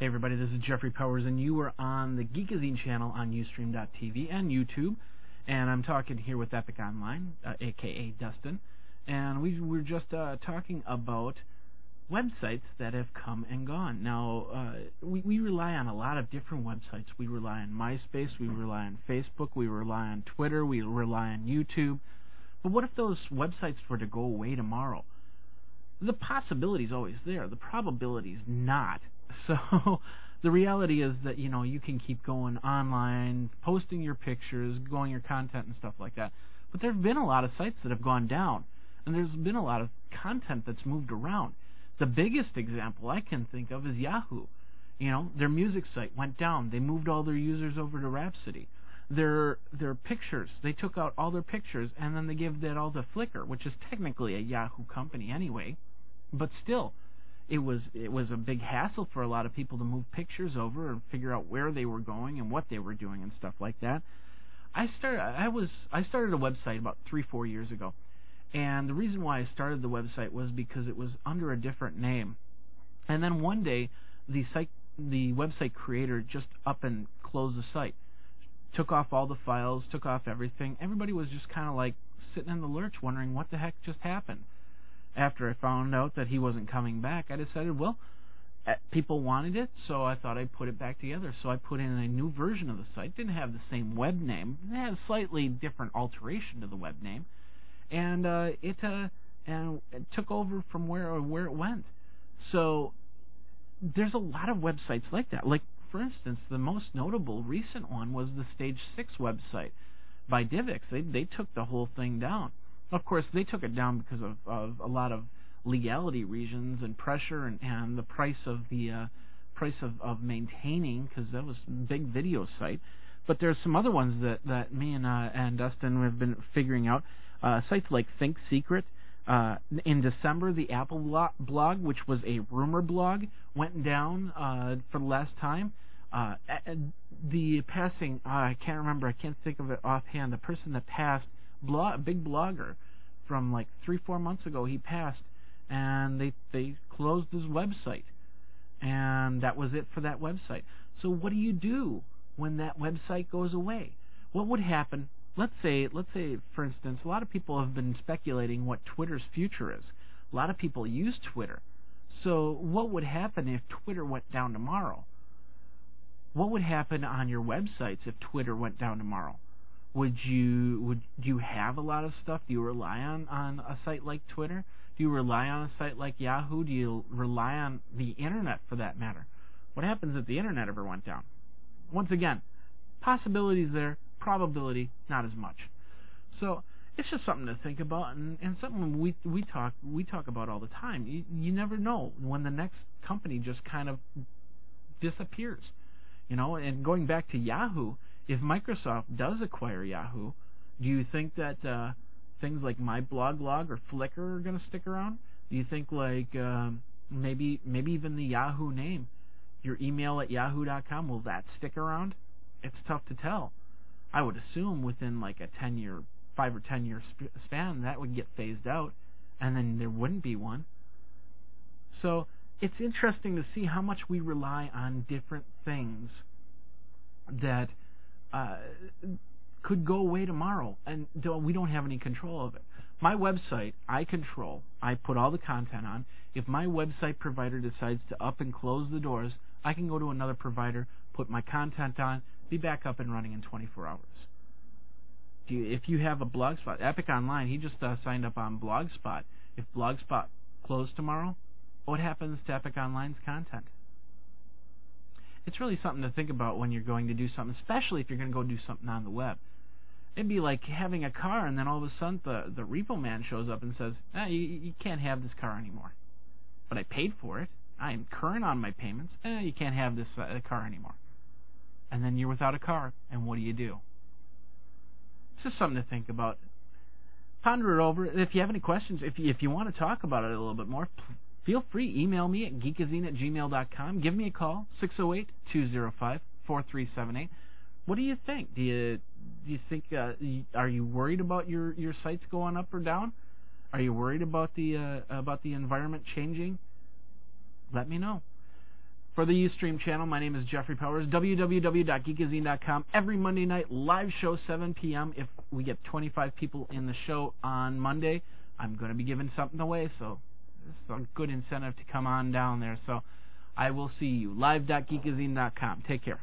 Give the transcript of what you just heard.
Hey everybody, this is Jeffrey Powers, and you are on the Geekazine channel on Ustream.tv and YouTube, and I'm talking here with Epic Online, aka Dustin, and we're just talking about websites that have come and gone. Now, we rely on a lot of different websites. We rely on MySpace, we rely on Facebook, we rely on Twitter, we rely on YouTube, but what if those websites were to go away tomorrow? The possibility is always there. The probability is not. So the reality is that, you can keep going online, posting your pictures, going your content and stuff like that. But there have been a lot of sites that have gone down, and there's been a lot of content that's moved around. The biggest example I can think of is Yahoo. Their music site went down. They moved all their users over to Rhapsody. Their pictures, they took out all their pictures, and then they gave that all to Flickr, which is technically a Yahoo company anyway. But still, it was a big hassle for a lot of people to move pictures over and figure out where they were going and what they were doing and stuff like that. I started a website about 3-4 years ago, and the reason why I started the website was because it was under a different name. And then one day, the website creator just up and closed the site, took off all the files, took off everything. Everybody was just kind of like sitting in the lurch, wondering what the heck just happened. After I found out that he wasn't coming back, I decided, well, people wanted it, so I thought I'd put it back together. So I put in a new version of the site. Didn't have the same web name. It had a slightly different alteration to the web name, and it took over from where it went. So there's a lot of websites like that. Like, for instance, the most notable recent one was the Stage 6 website by Divx. They took the whole thing down. Of course, they took it down because of a lot of legality reasons and pressure and the price of maintaining, because that was a big video site. But there's some other ones that me and Dustin have been figuring out. Sites like Think Secret. In December, the Apple blog, which was a rumor blog, went down for the last time. The passing, I can't remember, I can't think of it offhand. The person that passed, big blogger from like 3-4 months ago, he passed, and they closed his website, and that was it for that website. So what do you do when that website goes away? What would happen? Let's say for instance, a lot of people have been speculating what Twitter's future is. A lot of people use Twitter. So what would happen if Twitter went down tomorrow? What would happen on your websites if Twitter went down tomorrow? Do you have a lot of stuff? Do you rely on a site like Twitter? Do you rely on a site like Yahoo? Do you rely on the internet, for that matter? What happens if the internet ever went down? Once again, possibilities there, probability not as much. So it's just something to think about, and something we talk about all the time. You never know when the next company just kind of disappears. And going back to Yahoo, if Microsoft does acquire Yahoo, do you think that things like My Blog or Flickr are going to stick around? Do you think like maybe even the Yahoo name, your email at yahoo.com, will that stick around? It's tough to tell. I would assume within like a 5 or 10 year span that would get phased out, and then there wouldn't be one. So it's interesting to see how much we rely on different things that could go away tomorrow, and we don't have any control of it. My website, I control. I put all the content on. If my website provider decides to up and close the doors, I can go to another provider, put my content on, be back up and running in 24 hours. If you have a Blogspot, Epic Online, he just signed up on Blogspot. If Blogspot closed tomorrow, what happens to Epic Online's content? It's really something to think about when you're going to do something, especially if you're going to go do something on the web. It'd be like having a car, and then all of a sudden the repo man shows up and says, you can't have this car anymore. But I paid for it. I'm current on my payments. You can't have this car anymore. And then you're without a car, and what do you do? It's just something to think about. Ponder it over. If you have any questions, if you want to talk about it a little bit more, feel free. Email me at geekazine@gmail.com. Give me a call, 608-205-4378. What do you think? Do you think, are you worried about your sites going up or down? Are you worried about the environment changing? Let me know. For the Ustream channel, my name is Jeffrey Powers, www.geekazine.com. Every Monday night, live show, 7 p.m. If we get 25 people in the show on Monday, I'm going to be giving something away, so this is a good incentive to come on down there. So I will see you, live.geekazine.com. Take care.